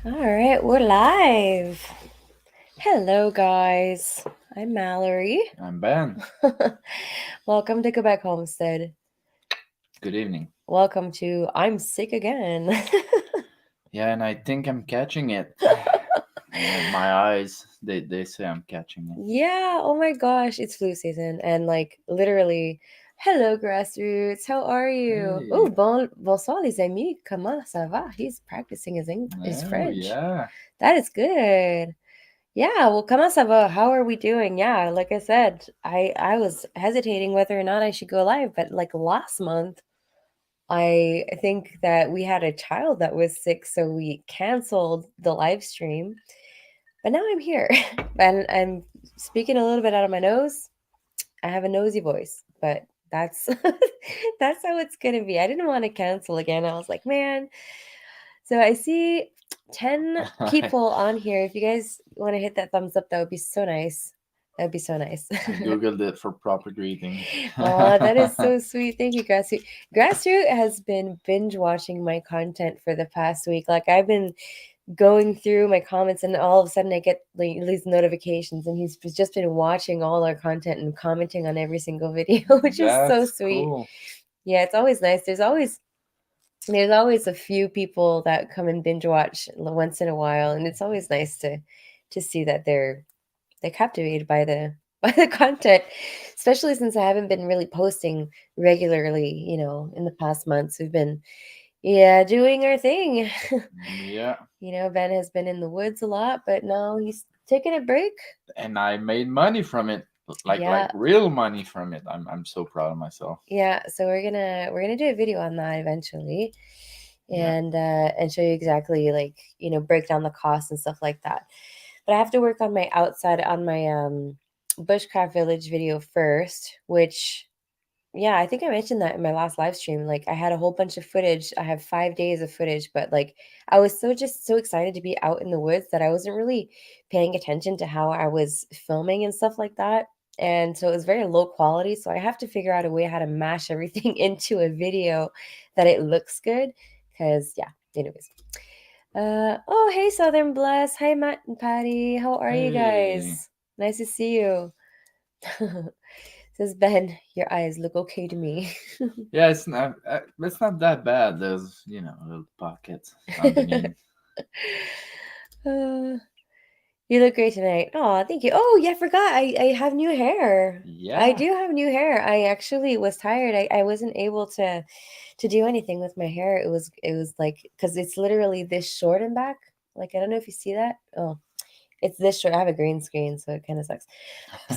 All right, we're live. Hello, guys. I'm Mallory. I'm Ben. Welcome to Quebec Homestead. Good evening. Welcome to I'm Sick Again. Yeah, and I think I'm catching it. My eyes, they say I'm catching it. Yeah, oh my gosh, it's flu season. And like literally, hello, grassroots. How are you? Hey. Oh, bonsoir, les amis. Comment ça va? He's practicing his Oh, French. yeah. That is good. Yeah, well, comment ça va? How are we doing? Yeah, like I said, I was hesitating whether or not I should go live, but like last month, I think that we had a child that was sick, so we canceled the live stream. But now I'm here, and I'm speaking a little bit out of my nose. I have a nosy voice, but that's that's how it's gonna be. I didn't want to cancel again. I was like, man. So I see 10 I people on here. If you guys want to hit that thumbs up, that would be so nice. That would be so nice. googled it for proper greeting. Oh, that is so sweet. Thank you, Grassroot. Grassroot has been binge watching my content for the past week. Like I've been going through my comments and all of a sudden I get like these notifications and he's just been watching all our content and commenting on every single video, which is so That's sweet. cool. Yeah, it's always nice. There's always a few people that come and binge watch once in a while, and it's always nice to see that they're captivated by the by the content, especially since I haven't been really posting regularly, in the past months. We've been doing our thing. Yeah. Ben has been in the woods a lot, but now he's taking a break. And I made money from it. Like Yeah. real money from it. I'm so proud of myself. Yeah, so we're gonna do a video on that eventually, Yeah. and show you exactly like break down the costs and stuff like that. But I have to work on my outside on my bushcraft village video first, which yeah, I think I mentioned that in my last live stream. Like I had a whole bunch of footage. I have 5 days of footage, but like I was just so excited to be out in the woods that I wasn't really paying attention to how I was filming and stuff like that. And so it was very low quality. So I have to figure out a way how to mash everything into a video that it looks good. Cause yeah, anyways. Oh hey Southern Bless. Hi Matt and Patty. How are you Hey. guys? Nice to see you. Says Ben, your eyes look okay to me. Yeah, it's not that bad. There's, little pockets underneath. Uh, you look great tonight. Oh, thank you. Oh, yeah, I forgot. I have new hair. I Yeah. do have new hair. I actually was tired. I wasn't able to do anything with my hair. It was like because it's literally this short and back. Like I don't know if you see that. Oh, it's this short. I have a green screen, so it kind of sucks.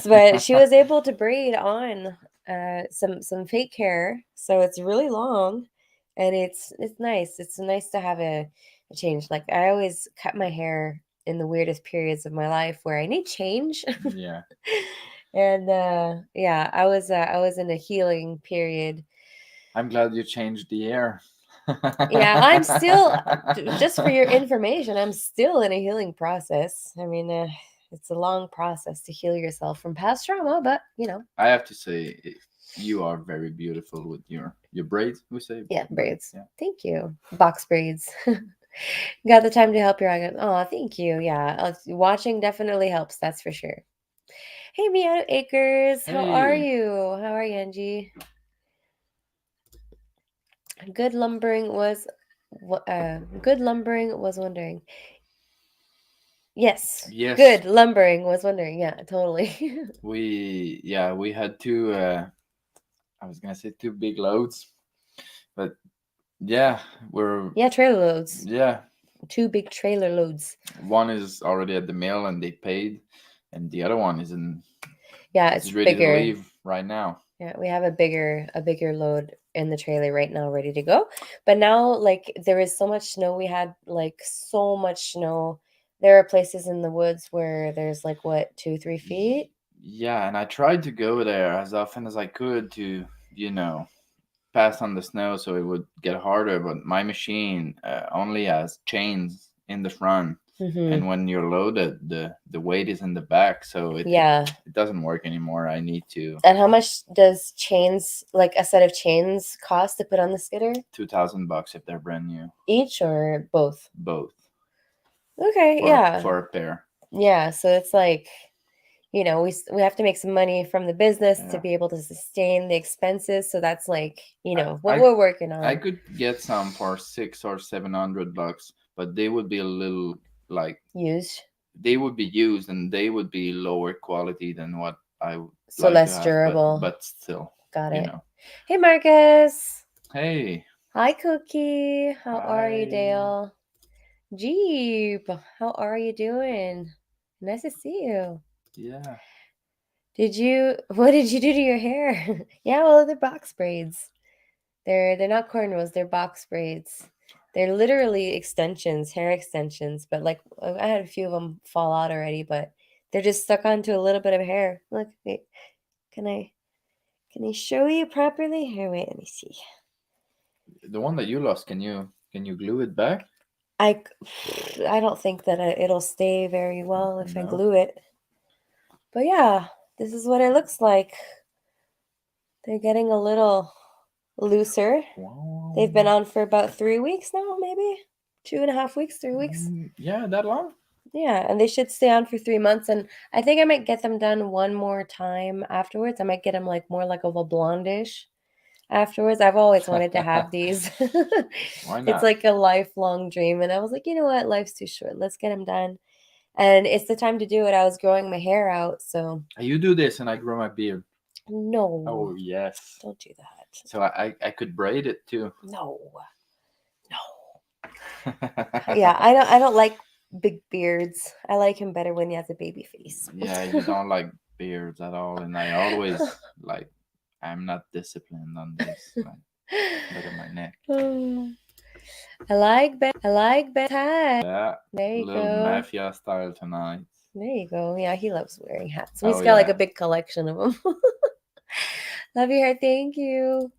But she was able to braid on some fake hair, so it's really long, and it's nice. It's nice to have a change. Like I always cut my hair in the weirdest periods of my life where I need change. Yeah. And yeah, I was in a healing period. I'm glad you changed the air. Yeah, I'm still just for your information, I'm still in a healing process. I mean, it's a long process to heal yourself from past trauma, but I have to say, you are very beautiful with your braids. We say yeah, braids. braids. Yeah. Thank you. Box braids. Got the time to help your eye. Oh, thank you. Yeah, watching definitely helps. That's for sure. Hey, Mia Acres. How are Hey. you? How are you, Angie? Good lumbering was, good lumbering was wondering. Yes, Yes, good lumbering was wondering. Yeah, totally. we had two. I was gonna say two big loads, but yeah, we're Yeah, trailer loads. yeah. Two big trailer loads. One is already at the mill and they paid, and the other one Yeah, is it's ready to bigger. leave right now. Yeah, we have a bigger load in the trailer right now ready to go. But now like there is so much snow. We had like so much snow. There are places in the woods where there's like what, 2, 3 feet? Yeah, and I tried to go there as often as I could to, you know, pass on the snow so it would get harder, but my machine only has chains in the front, Mm-hmm. and when you're loaded, the weight is in the back, so Yeah. it doesn't work anymore. I need to And how much does chains, like a set of chains, cost to put on the skidder? $2,000 if they're brand new, Each or both? both. Okay, yeah. for a pair. Yeah, so it's like, we have to make some money from the business to Yeah, be able to sustain the expenses, so that's like, I what I we're working I on. could get some for 600 or 700 bucks, but they would be a little like Used. they would be used and they would be lower quality than what I would So like to less have. durable. But still, Got you it. know. Hey, Marcus. Hey, Hi, Cookie. How are you, hi. Dale? Jeep. How are you doing? Nice to see you. Yeah. What did you do to your hair? Yeah, well, they're box braids. They're not cornrows, they're box braids. They're literally extensions, hair extensions, but like I had a few of them fall out already, but they're just stuck onto a little bit of hair. Look, wait, can I can I show you properly? Here, wait, let me see. The one that you lost, can you glue it back? I I don't think that it'll stay very well if I No. glue it. But yeah, this is what it looks like. They're getting a little looser. They've been Wow. on for about 3 weeks now, maybe 2.5 weeks, 3 weeks. Yeah, that long? Yeah, and they should stay on for 3 months. And I think I might get them done one more time afterwards. I might get them like more like of a blondish afterwards. I've always wanted to have these. Why It's not? like a lifelong dream. And I was like, you know what? Life's too short. Let's get them done. And it's the time to do it. I was growing my hair out. So, You do this and I grow my beard. no, Oh yes. don't do that. So I could braid it too. No, no. Yeah, I don't like big beards. I like him better when he has a baby face. Yeah, you don't like beards at all, and I always like I'm not disciplined on this. Like, look at my neck. Oh, I like Ben's hat. Yeah, There you little go. mafia style tonight. There you go. Yeah, he loves wearing hats. Oh He's got like a yeah, big collection of them. Love your hair. Thank you.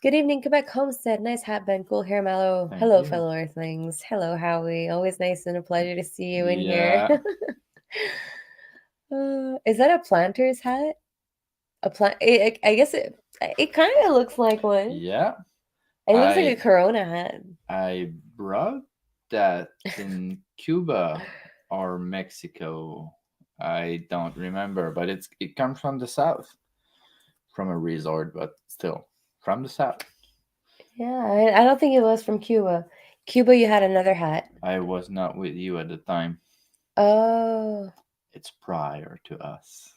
Good evening, Quebec Homestead. Nice hat, Ben. Cool hair, Mallow. thank Hello, you. fellow Earthlings. Hello, Howie. Always nice and a pleasure to see you in here. Yeah, Is that a planter's hat? A plant? I guess it kind of looks like one. yeah. It looks like a I Corona hat. I brought that in Cuba or Mexico. I don't remember, but it comes from the south, from a resort, but still from the south. Yeah, I don't think it was from Cuba. Cuba, you had another hat. I was not with you at the time. Oh, It's prior to us.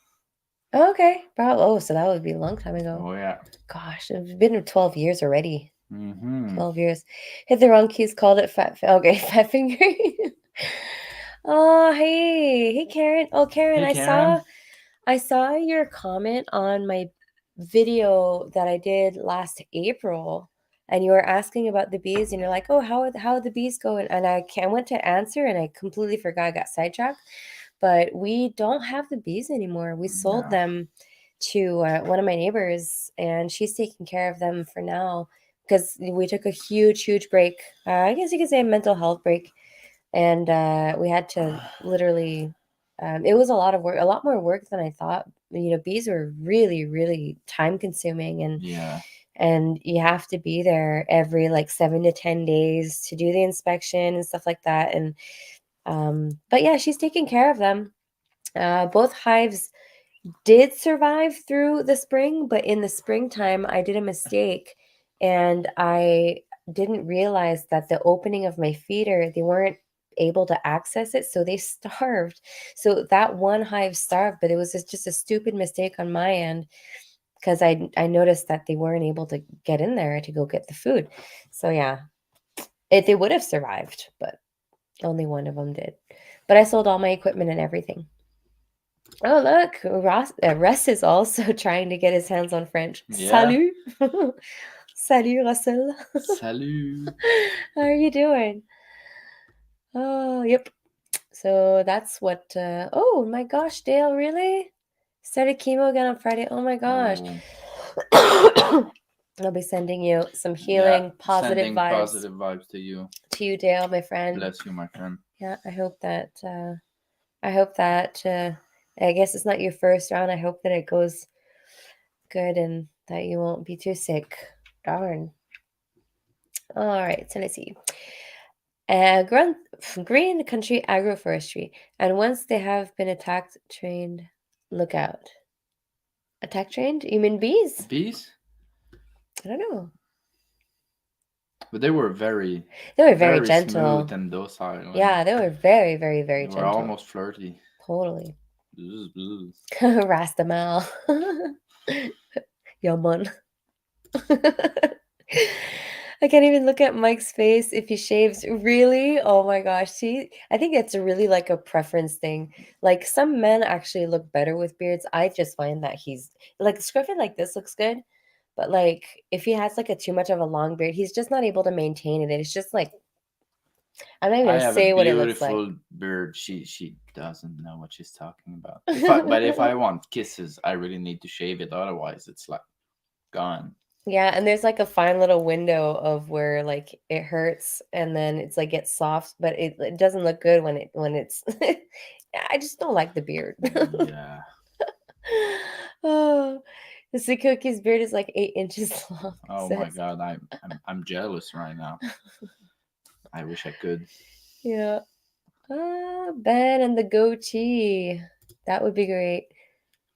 okay. Probably. Oh, so that would be a long time ago. Oh yeah. Gosh, it's been 12 years already. Mm-hmm. 12 years. Hit the wrong keys, called it okay, fat finger. Oh, hey, Karen. Oh, Karen, Hey Karen. I saw your comment on my video that I did last April, and you were asking about the bees, and you're like, "Oh, how are the bees going?" And I went to answer, and I completely forgot. I got sidetracked. But we don't have the bees anymore. We sold No. them to one of my neighbors, and she's taking care of them for now because we took a huge, huge break. I guess you could say a mental health break, and we had to literally. It was a lot of work, a lot more work than I thought. Bees are really, really time consuming, Yeah. and you have to be there every like 7 to 10 days to do the inspection and stuff like that. And but yeah, she's taking care of them. Both hives did survive through the spring, but in the springtime, I did a mistake and I didn't realize that the opening of my feeder, they weren't able to access it, so they starved. So that one hive starved, but it was just a stupid mistake on my end because I noticed that they weren't able to get in there to go get the food. So yeah, they would have survived, but only one of them did. But I sold all my equipment and everything. Oh, look, Russ is also trying to get his hands on French. Yeah. Salut. Salut, Russell. Salut. How are you doing? Oh, yep. So that's what. Oh my gosh, Dale, really? Started chemo again on Friday. Oh my gosh. Oh I'll be sending you some yeah. healing, positive Sending vibes positive vibes to you. to you, Dale, my friend. Bless you, my friend. Yeah, I hope that. I guess it's not your first round. I hope that it goes good and that you won't be too sick. Darn. All right, so let's see. Grunt, green country agroforestry. And once they have been attacked, trained, look out. Attack trained? You mean bees? Bees, I don't know. but they were very, They were very very smooth gentle. and docile, and Yeah, they were very, very, they very were gentle. almost flirty. Totally. Bzz, bzz. Rastamal. Yaman. I can't even look at Mike's face if he shaves. Really? Oh my gosh. See, I think it's really like a preference thing. Like some men actually look better with beards. I just find that he's like scruffy like this looks good. But like if he has like a too much of a long beard, he's just not able to maintain it. It's just like I'm not even I gonna have a say what it looks like. beautiful bird. She doesn't know what she's talking about. If I want kisses, I really need to shave it. Otherwise, it's like gone. Yeah, and there's like a fine little window of where like it hurts and then it's like gets soft, but it doesn't look good when it's I just don't like the beard. Yeah. Oh, the cookie's beard is like 8 inches long, it Oh my says. god, I'm jealous right now. I wish I could. Yeah. Ben and the goatee. That would be great.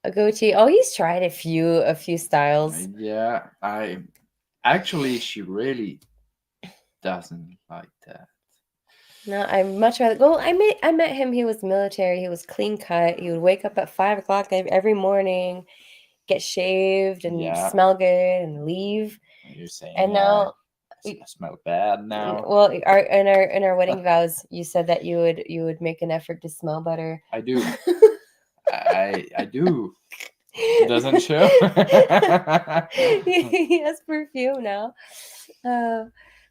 A goatee. Oh, he's tried a few styles. Yeah, I actually she really doesn't like that. No, I much rather go. I met him. He was military. He was clean cut. He would wake up at 5 o'clock every morning, get shaved and Yeah, smell good, and leave. you're And saying now, I smell bad now. well, in our wedding vows, you said that you would make an effort to smell better. I do. I do. Doesn't show. He has perfume now. Uh,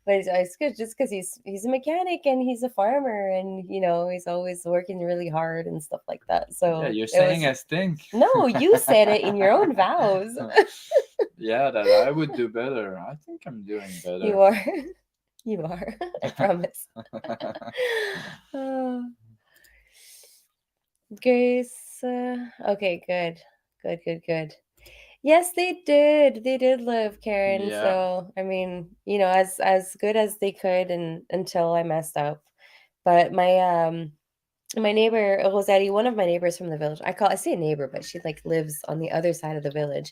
but it's good just because he's a mechanic and he's a farmer and he's always working really hard and stuff like that. Yeah, So you're it saying was I stink. no, you said it in your own vows. Yeah, that I would do better. I think I'm doing You better. are, you are. I promise. Oh, Grace. Okay, good, good, good, good. Yes, they did. They did live, Karen. Yeah, So, I mean, as good as they could and until I messed up. But my neighbor, Rosalie, one of my neighbors from the village. I say neighbor, but she like lives on the other side of the village.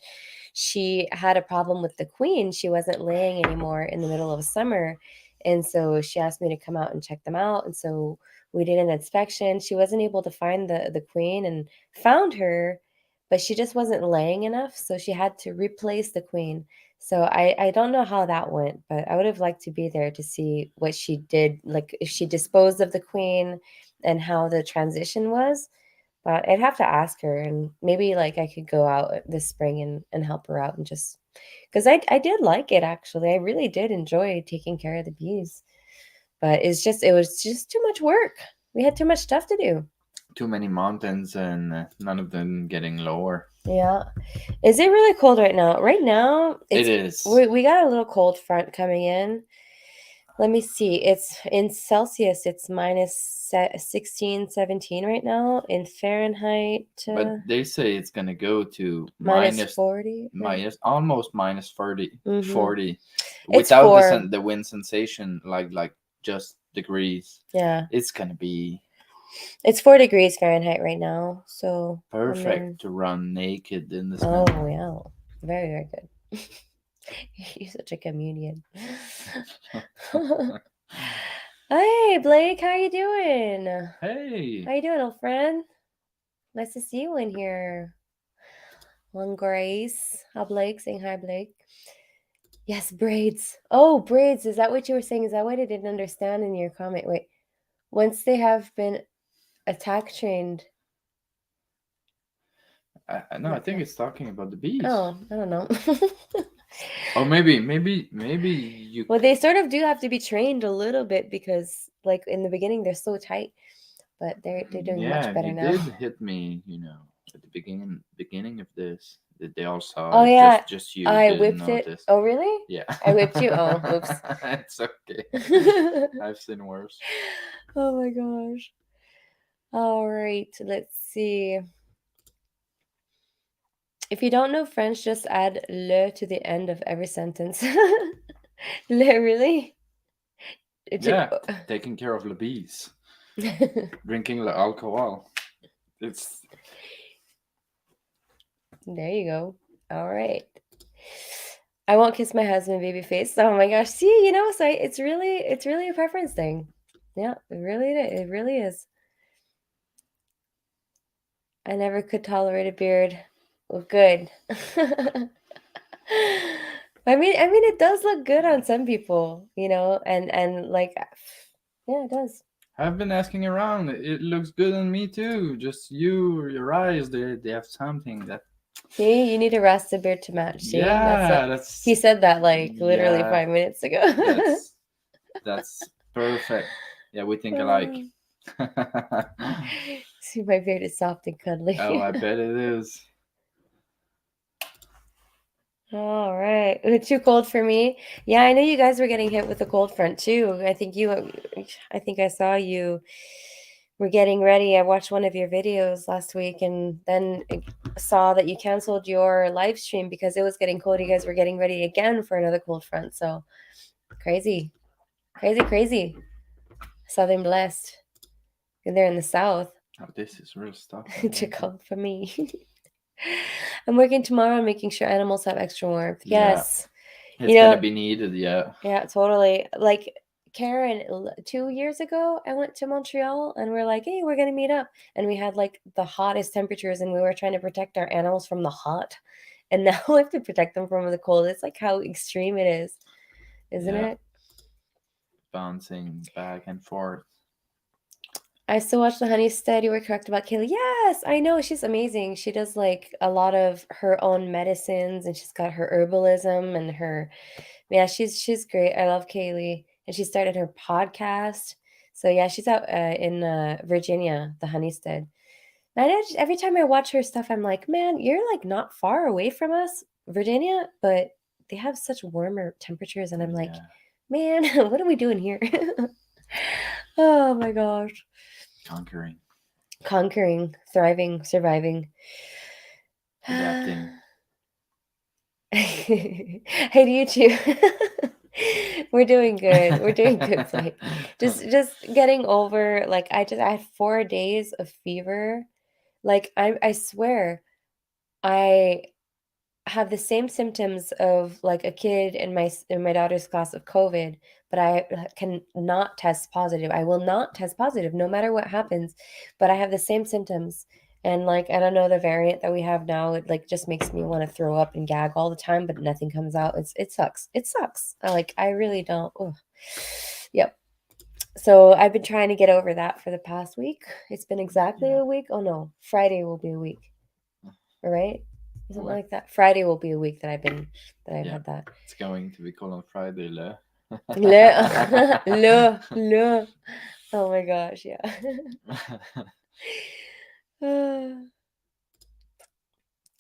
She had a problem with the queen. She wasn't laying anymore in the middle of summer. And so she asked me to come out and check them out. And so we did an inspection. She wasn't able to find the queen and found her, but she just wasn't laying enough. So she had to replace the queen. So I don't know how that went, but I would have liked to be there to see what she did, like if she disposed of the queen and how the transition was. But I'd have to ask her and maybe like I could go out this spring and help her out and just because I did like it actually. I really did enjoy taking care of the bees. But it was just too much work. We had too much stuff to do. too many mountains and none of them getting lower. Yeah. Is it really cold right now? Right now, It it's is. we got a little cold front coming in. Let me see. It's in Celsius, it's minus 16, 17 right now. In Fahrenheit, But they say it's gonna go to minus minus 40 or almost minus 30, mm-hmm. 40 It's without four. the wind sensation, like just degrees. Yeah. It's gonna be It's 4 degrees Fahrenheit right now. So, I perfect mean, to run naked in the oh, snow. yeah. Very, very good. You're such a comedian. Hey, Blake, how you doing? Hey, How you doing, old friend? Nice to see you in here. One Grace. How Blake? Saying hi, Blake. Yes, braids. Oh, braids. Is that what you were saying? Is that what I didn't understand in your comment? Wait. Once they have been attack trained. no, I think it's talking about the bees. Oh, I don't know. Or maybe you. Well, they sort of do have to be trained a little bit because, like in the beginning, they're so tight, but they're doing much Yeah, better you now. did hit me. At the beginning of this, that they all saw Oh it. yeah, Just you I didn't whipped it. notice. Oh really? Yeah, I whipped you. Oh, oops. it's okay. I've seen worse. Oh my gosh. All right, let's see. If you don't know French, just add le to the end of every sentence. Le, really? Yeah, taking care of the bees, drinking the alcohol. It's There you go. All right. I won't kiss my husband, baby face. Oh my gosh. See, so it's really a preference thing. Yeah, it really is. I never could tolerate a beard. Well, good. I mean, it does look good on some people, and like, yeah, it does. I've been asking around. It looks good on me too. Just your eyes, they have something that. See, you need a rasta beard to match. See, Yeah, he that's said that like literally yeah, 5 minutes ago. that's that's perfect. Yeah, we think alike. Oh, see, my beard is soft and Oh, I cuddly. bet it is. All right. Too cold for me. Yeah, I know you guys were getting hit with the cold front too. I think I saw you were getting ready. I watched one of your videos last week and then I saw that you canceled your live stream because it was getting cold. You guys were getting ready again for another cold front. So crazy, crazy, crazy. Southern blessed. And they're in the south. Oh, this is real stuff. I Too like it. cold for me. I'm working tomorrow on making sure animals have extra warmth. Yeah, Yes. You it's gonna know, be needed. Yeah. yeah, totally. Like Karen, 2 years ago, I went to Montreal and we're like, hey, we're gonna meet up. And we had like the hottest temperatures and we were trying to protect our animals from the hot. And now we have to protect them from the cold. It's like how extreme it is, isn't Yeah, it? bouncing back and forth. I still watch the Homestead. You were correct about Kaylee. Yes, I know. She's amazing. She does like a lot of her own medicines and she's got her herbalism and her, yeah, she's great. I love Kaylee. And she started her podcast. So yeah, she's out in Virginia, the Homestead. And every time I watch her stuff, I'm like, man, you're like not far away from us, Virginia, but they have such warmer temperatures. And I'm like, Yeah, man, what are we doing here? Oh my gosh. conquering, Conquering, thriving, surviving. adapting. Hey, to you too. We're doing good. We're doing good, Blake. Just getting over like I had 4 days of fever. Like I swear I have the same symptoms of like a kid in my daughter's class of COVID, but I can not test positive. I will not test positive no matter what happens, but I have the same symptoms. And like I don't know the variant that we have now, it like just makes me want to throw up and gag all the time, but nothing comes out. It sucks. It sucks. I really don't. Ugh. Yep. So I've been trying to get over that for the past week. It's been exactly Yeah, a week. Oh no, Friday will be a week. All right? Something what? like that. Friday will be a week that I've Yeah, had that. it's going to be called on Friday, le. Le, le. Oh my gosh, yeah.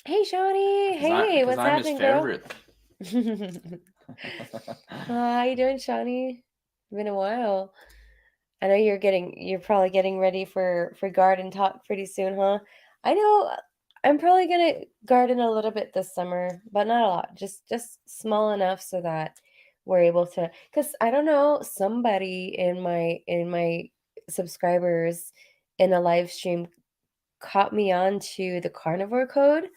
Hey, Shawnee. Hey, Because what's I'm his happening, girl? favorite. How you doing, Shawnee? Been a while. I know you're probably getting ready for garden talk pretty soon, huh? I know I'm probably gonna garden a little bit this summer, but not a lot. Just small enough so that we're able to. Because I don't know, somebody in my subscribers in a live stream caught me on to the carnivore code,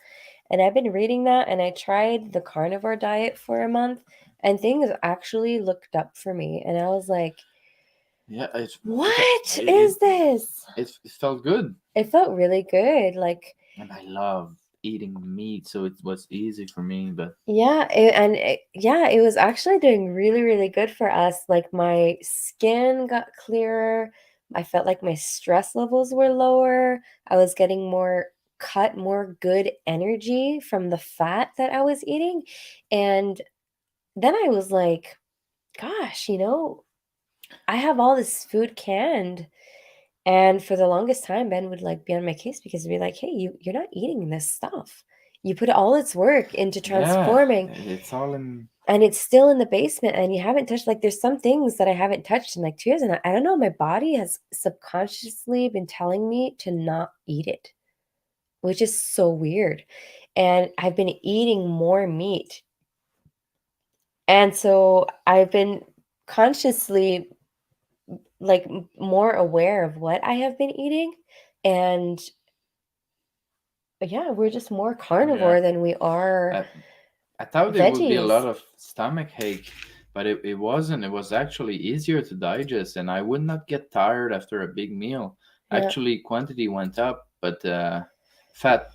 and I've been reading that, and I tried the carnivore diet for a month, and things actually looked up for me, and I was like, Yeah, what is this? it felt good, It felt really good. Like, and I love eating meat, so it was easy for me. But yeah, yeah, it was actually doing really, really good for us. Like, my skin got clearer. I felt like my stress levels were lower. I was getting more good energy from the fat that I was eating. And then I was like, gosh, I have all this food canned. And for the longest time, Ben would like be on my case because he'd be like, "Hey, you're not eating this stuff. You put all its work into yeah, transforming, it's all in. and it's still in the basement, and you haven't touched. Like, there's some things that I haven't touched in like 2 years, and I don't know. My body has subconsciously been telling me to not eat it, which is so weird. And I've been eating more meat, and so I've been consciously." like more aware of what I have been eating, and yeah, we're just more Yeah. carnivore than we are I, I thought it would be a lot veggies. of stomach ache, but it wasn't. It was actually easier to digest, and I would not get tired after a big meal. Yeah. Actually, quantity went up, but fat,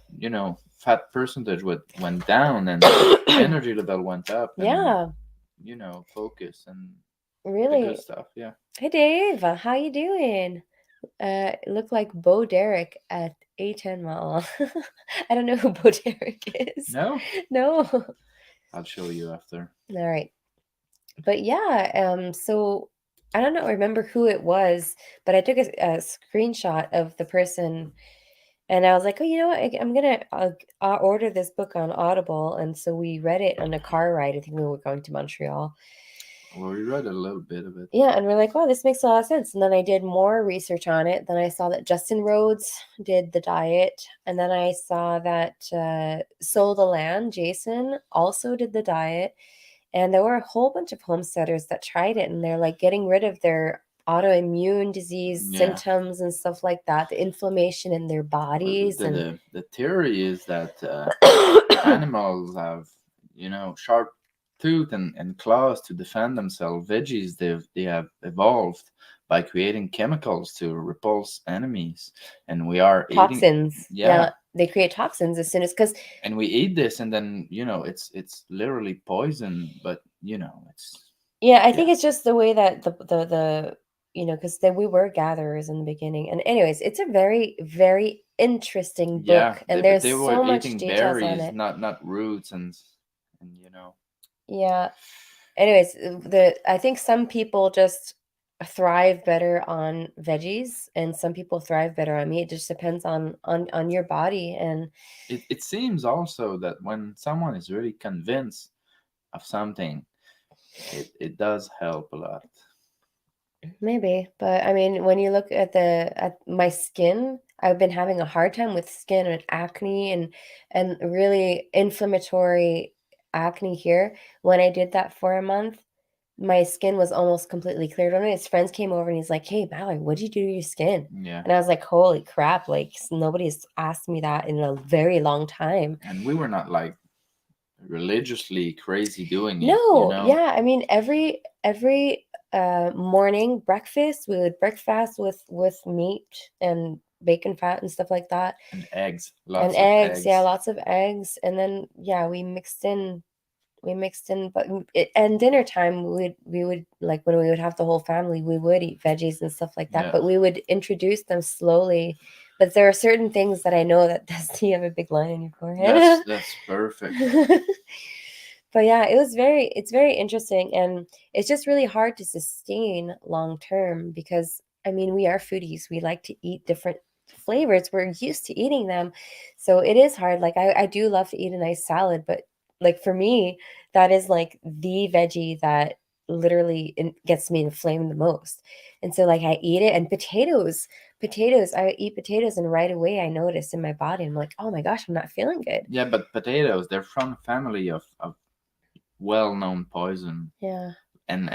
fat percentage went down, and energy level went up, and Yeah, focus and the good really. stuff. Yeah. Hey Dave, how you doing? Look like Bo Derek at A10 Mall. I don't know who Bo Derek is. No, No. I'll show you after. All right. But yeah, so I don't know, remember who it was, but I took a screenshot of the person, and I was like, oh, you know what? I'm gonna order this book on Audible, and so we read it on a car ride. I think we were going to Montreal. Well, we read a little bit of it. Yeah, and we're like, wow, this makes a lot of sense. And then I did more research on it. Then I saw that Justin Rhodes did the diet. And then I saw that Soul the Land, Jason, also did the diet. And there were a whole bunch of homesteaders that tried it, and they're like getting rid of their autoimmune disease Yeah. symptoms and stuff like that, the inflammation in their Well, bodies. And the theory is that animals have, sharp tooth and claws to defend themselves. Veggies, they have evolved by creating chemicals to repulse enemies, and we are eating. toxins. Yeah, Yeah, they create toxins as soon as, because and we eat this, and then it's literally poison, but it's yeah, I yeah, think it's just the way that the because then we were gatherers in the beginning. And anyways, it's a very, very interesting yeah. book, They and but there's they were so much eating details on berries, it. not roots, and. Yeah. Anyways, the I think some people just thrive better on veggies, and some people thrive better on meat. It just depends on your body. And It seems also that when someone is really convinced of something, it does help a lot. maybe, but I mean, when you look at my skin, I've been having a hard time with skin and acne, and really inflammatory acne here. When I did that for a month, my skin was almost completely cleared. One of his friends came over and he's like, "Hey, Mallory, what did you do to your skin?" Yeah. And I was like, "Holy crap! Like nobody's asked me that in a very long time." And we were not like religiously crazy doing it, No, yeah, I mean every morning breakfast, we would breakfast with meat and bacon fat and stuff like that, and eggs, and lots of eggs, yeah, eggs. lots of eggs, and then yeah, we mixed in, but and dinner time we would like when we would have the whole family, we would eat veggies and stuff like that, Yeah, but we would introduce them slowly. But there are certain things that I know that does. You have a big line in your forehead. that's perfect. But yeah, it's very interesting, and it's just really hard to sustain long term because I mean, we are foodies. We like to eat different flavors. We're used to eating them. So it is hard. Like I do love to eat a nice salad, but like for me, that is like the veggie that literally gets me inflamed the most. And so like I eat it, and potatoes, I eat potatoes and right away I notice in my body, I'm like, oh my gosh, I'm not feeling good. Yeah, but potatoes, they're from a family of well-known poison, Yeah. and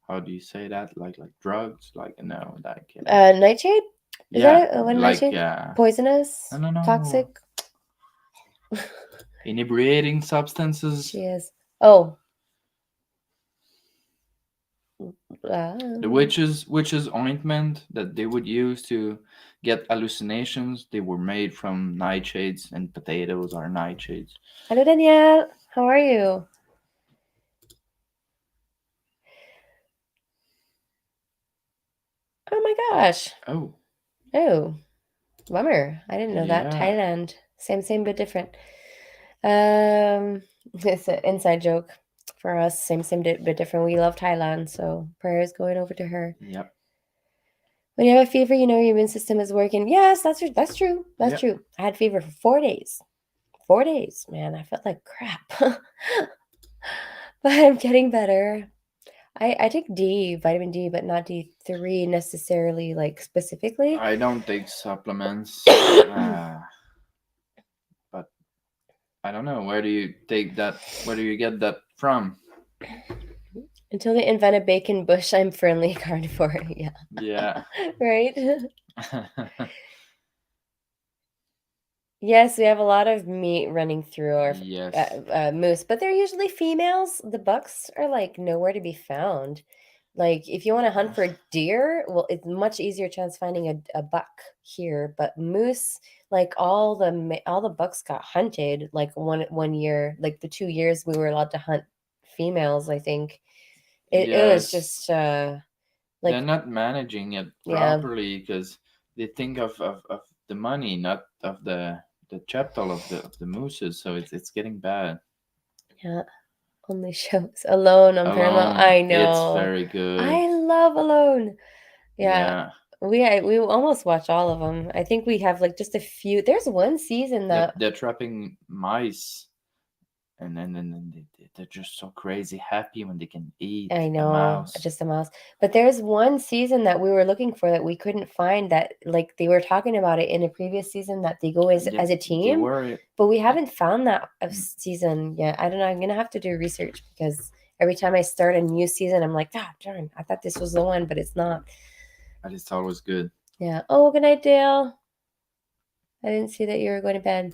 how do you say that? Like drugs? Like no, like Nightshade? Is yeah, that it? What like nightshade? Poisonous? no, Toxic? inebriating substances. She is. Oh. The Um, witches ointment that they would use to get hallucinations, they were made from nightshades, and potatoes are nightshades. Hello, Danielle. How are you? Oh my gosh. Oh, Oh, bummer. I didn't know that. yeah, Thailand. Same but different. Um, it's an inside joke for us. Same but different. We love Thailand, so prayers going over to her. yep, When you have a fever, you know your immune system is working. Yes, that's true. That's yep. true. I had fever for 4 days. 4 days, man. I felt like crap. But I'm getting better. I take D, vitamin D, but not D3 necessarily, like specifically. I don't take supplements, but I don't know. Where do you take that? Where do you get that from? Until they invent a bacon bush, I'm firmly carnivore. Yeah. Yeah. Right? Yes, we have a lot of meat running through our Yes. moose, but they're usually females. The bucks are like nowhere to be found. Like if you want to hunt for deer, well, it's much easier chance finding a buck here. But moose, like all the bucks got hunted. Like one year, like the 2 years we were allowed to hunt females. I think it was Yes. just They're like not managing it yeah, properly because they think of the money, not of the capital of the mooses. So it's getting bad. yeah. Only shows Alone on Paramount. Alone, I it's know. very good. I love Alone. Yeah. Yeah. We almost watch all of them. I think we have like just a few. There's one season that They're trapping mice, and then they're just so crazy happy when they can eat I a know, mouse. just a mouse. But there's one season that we were looking for that we couldn't find that like they were talking about it in a previous season that they go Yeah, as a they team, were. but we eh, haven't found that of mm, season yet. I don't know. I'm gonna have to do research because every time I start a new season, I'm like, ah, darn, I thought this was the one, but it's not. but it's always good. Yeah. Oh, good night, Dale. I didn't see that you were going to bed.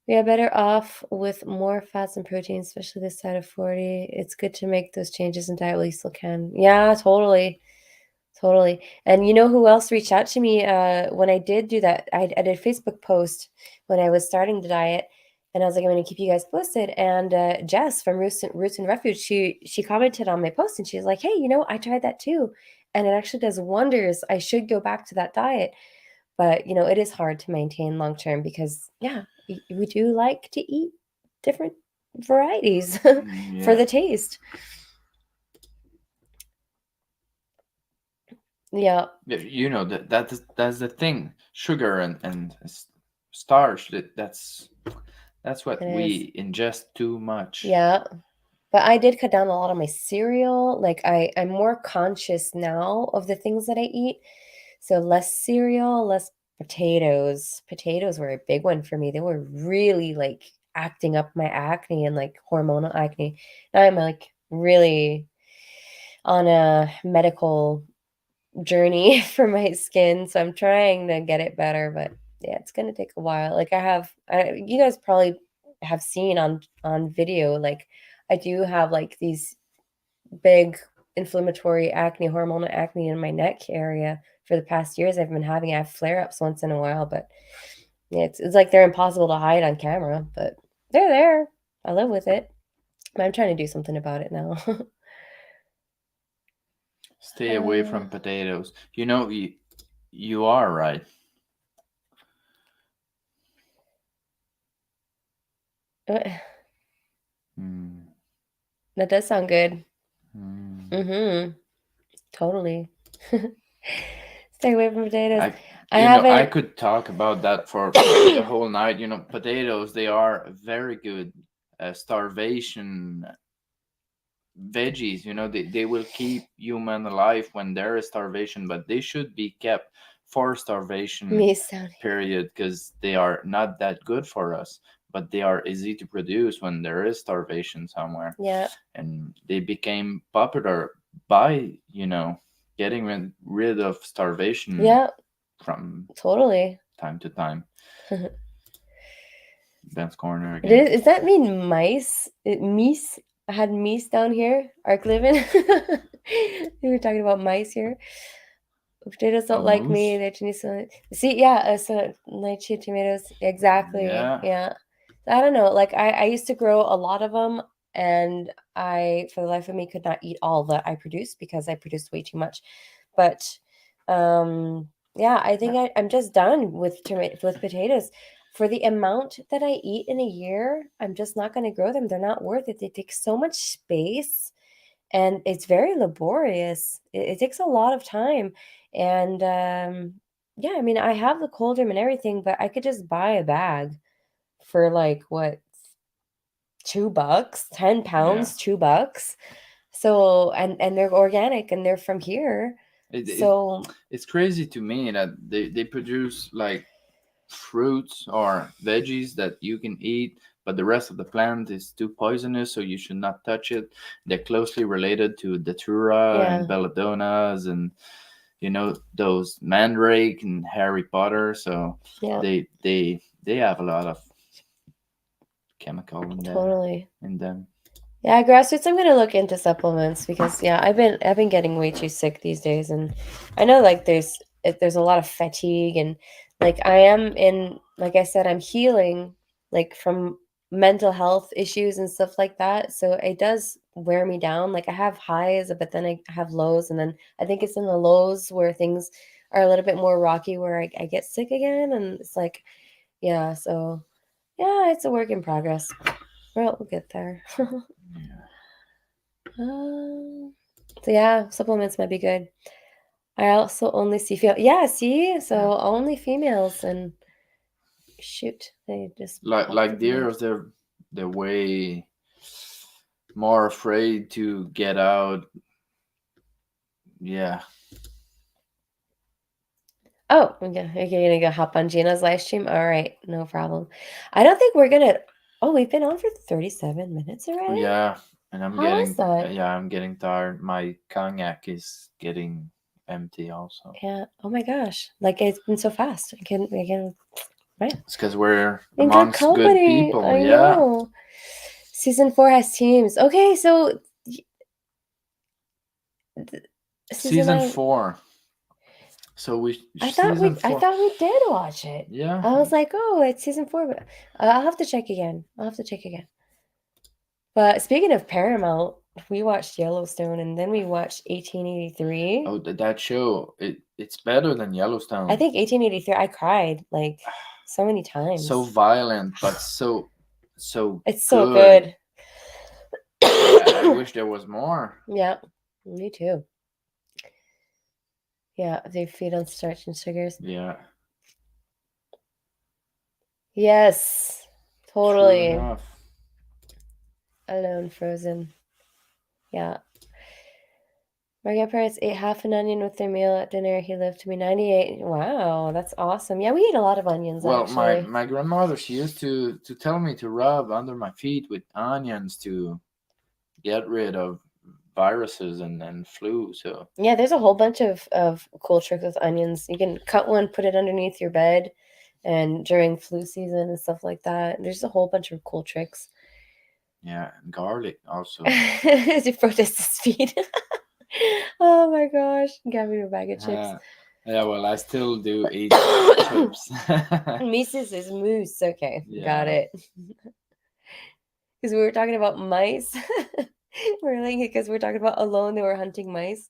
We are better off with more fats and proteins, especially this side of 40. It's good to make those changes in diet while you still can. Yeah, totally. Totally. And you know who else reached out to me when I did do that? I did a Facebook post when I was starting the diet, and I was like, I'm going to keep you guys posted. And Jess from Roots and Refuge, she commented on my post, and she's like, hey, I tried that too, and it actually does wonders. I should go back to that diet, but it is hard to maintain long term because yeah, we do like to eat different varieties for Yeah. the taste. Yeah, Yeah, that's the thing. Sugar and starch. That's it what is. we ingest too much. Yeah. But I did cut down a lot on my cereal. Like I'm more conscious now of the things that I eat. So less cereal, less potatoes. Potatoes were a big one for me. They were really like acting up my acne and like hormonal acne. Now I'm like really on a medical journey for my skin. So I'm trying to get it better, but yeah, it's gonna take a while. Like you guys probably have seen on video, like I do have like these big inflammatory acne, hormonal acne in my neck area for the past years. I've been having I have flare ups once in a while, but yeah, it's like they're impossible to hide on camera, but they're there. I live with it. But I'm trying to do something about it now. Stay away uh, from potatoes. You are right. Mm, that does sound good. mm. Mm-hmm. Totally. Stay away from potatoes. I I I haven't. could talk about that for the whole night. Potatoes, they are very good starvation veggies. They will keep human alive when there is starvation, but they should be kept for starvation Me sounding. period because they are not that good for us, but they are easy to produce when there is starvation somewhere. Yeah. And they became popular by getting rid of starvation Yeah. from Totally. time to time. Ben's corner It again. is. Does that mean mice? Meese? I had meese down here. Arc living. We were talking about mice here. Potatoes A don't like me. moose. They're Chinese. See, yeah, so nightshade tomatoes. Exactly. Yeah. Yeah. I don't know. Like I used to grow a lot of them, and I, for the life of me, could not eat all that I produced because I produced way too much. But yeah, I think I'm just done with potatoes. For the amount that I eat in a year, I'm just not going to grow them. They're not worth it. They take so much space and it's very laborious. It takes a lot of time. And yeah, I mean, I have the cold room and everything, but I could just buy a bag for like what, $2, 10 Yeah. pounds, $2. So, and they're organic and they're from here. It, it So, it's crazy to me that they produce like fruits or veggies that you can eat but the rest of the plant is too poisonous, so you should not touch it. They're closely related to datura and Yeah. belladonnas and those mandrake and Harry Potter. So Yeah. they have a lot of chemical Totally. in them. Yeah, grassroots. I'm gonna look into supplements because yeah, I've been getting way too sick these days, and I know like there's a lot of fatigue and like I am in like I said I'm healing like from mental health issues and stuff like that. So it does wear me down. Like I have highs, but then I have lows, and then I think it's in the lows where things are a little bit more rocky where I get sick again, and it's like yeah. So yeah, it's a work in progress. We'll get there. Yeah. So yeah, supplements might be good. I also only see female. Yeah, see, Yeah. so only females, and shoot, they just popped Like up in there. deers, they're way more afraid to get out. Yeah. Oh, okay, you're gonna go hop on Gina's live stream. All right, no problem. I don't think we're gonna. Oh, we've been on for 37 minutes already. Yeah, and How is that? I'm getting tired. My cognac is getting empty also. Yeah. Oh my gosh, like it's been so fast. I can. Right. It's because we're In good amongst good company. people. I Yeah. know. Season 4 has teams. Okay, so th- season Season 9. 4. So we I thought season we I 4. thought we did watch it. Yeah. I was like, oh, it's season 4, but I'll have to check again. I'll have to check again. But speaking of Paramount, we watched Yellowstone and then we watched 1883. Oh, that show it's better than I Yellowstone. think 1883. I cried like so many So times. violent, but so It's so good. good. I wish there was more. Yeah, me too. Yeah, they feed on starch and sugars. Yeah. Yes, True totally. enough. Alone, frozen. Yeah. My grandparents ate half an onion with their meal at dinner. He lived to be 98. Wow, that's awesome. Yeah, we eat a lot of onions, Well, my actually. my grandmother, she used to tell me to rub under my feet with onions to get rid of viruses and flu. So Yeah, there's a whole bunch of cool tricks with onions. You can cut one, put it underneath your bed, and during flu season and stuff like that. There's a whole bunch of cool tricks. yeah, and garlic also. To protest the speed. Oh my gosh. Got me a bag of chips. Uh, yeah, well, I still do eat chips. Mises is moose. Okay, got Yeah. it. Because we were talking about mice. We're like, because we're talking about alone, they were hunting mice.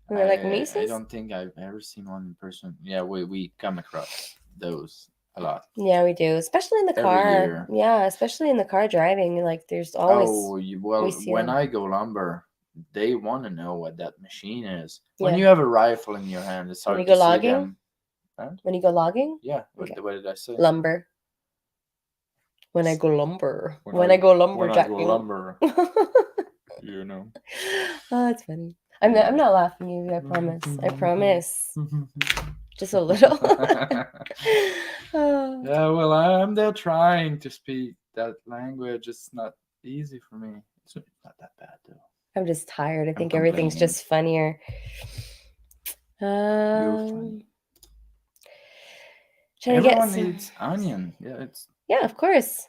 We were like, I Mises? don't think I've ever seen one in person. Yeah, we come across those a lot Yeah, we do. Especially in the every car. year. Yeah, especially in the car driving. Like, there's always, Oh, we well, see when them. I go lumber, they want to know what that machine is. When Yeah. you have a rifle in your hand, it's When you hard go to see logging? them. Huh? When you go logging? Yeah, Okay. what did I say? Lumber. When I go lumber. When When I go I go lumberjacking. lumber, you know. Oh, that's funny. I'm Yeah. not laughing at you, I promise. I promise. Just a little. Oh, Yeah, well, I'm there trying to speak that language. It's not easy for me. It's not that bad though. I'm just tired. I I'm think everything's complaining. just funnier. You're funny. Um, trying to get Everyone some. eats onion. Yeah, it's Yeah, of course.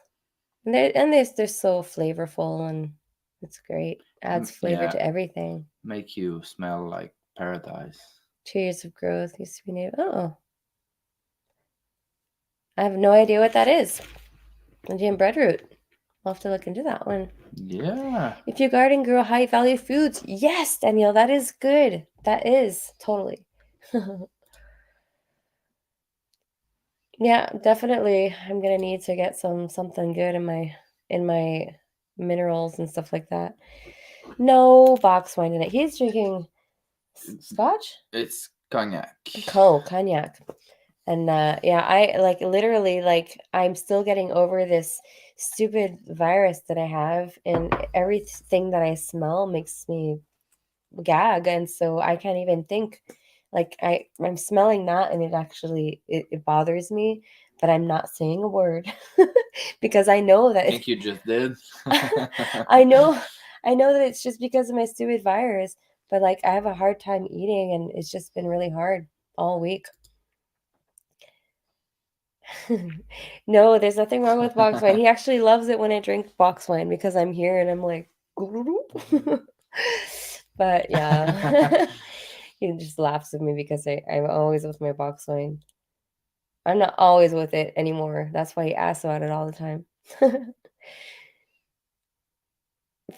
They're so flavorful and it's great. Adds flavor yeah, to everything. make you smell like paradise. 2 years of growth used to be named. Oh, I have no idea what that is. Indian breadroot. I'll have to look into that one. Yeah. If your garden grew high value foods, yes, Danielle, that is good. That is totally. Yeah, definitely. I'm gonna need to get something good in my minerals and stuff like that. No box wine in it. He's drinking scotch? It's cognac. Cognac. And yeah, I like literally like I'm still getting over this stupid virus that I have, and everything that I smell makes me gag, and so I can't even think. Like I'm smelling that, and it actually it bothers me. but I'm not saying a word because I know I that think you just did. I know I know that it's just because of my stupid virus, but like I have a hard time eating and it's just been really hard all week. No, there's nothing wrong with box wine. He actually loves it when I drink box wine because I'm here and I'm like, but yeah, he just laughs at me because I'm always with my box wine. I'm not always with it anymore. That's why he asks about it all the time.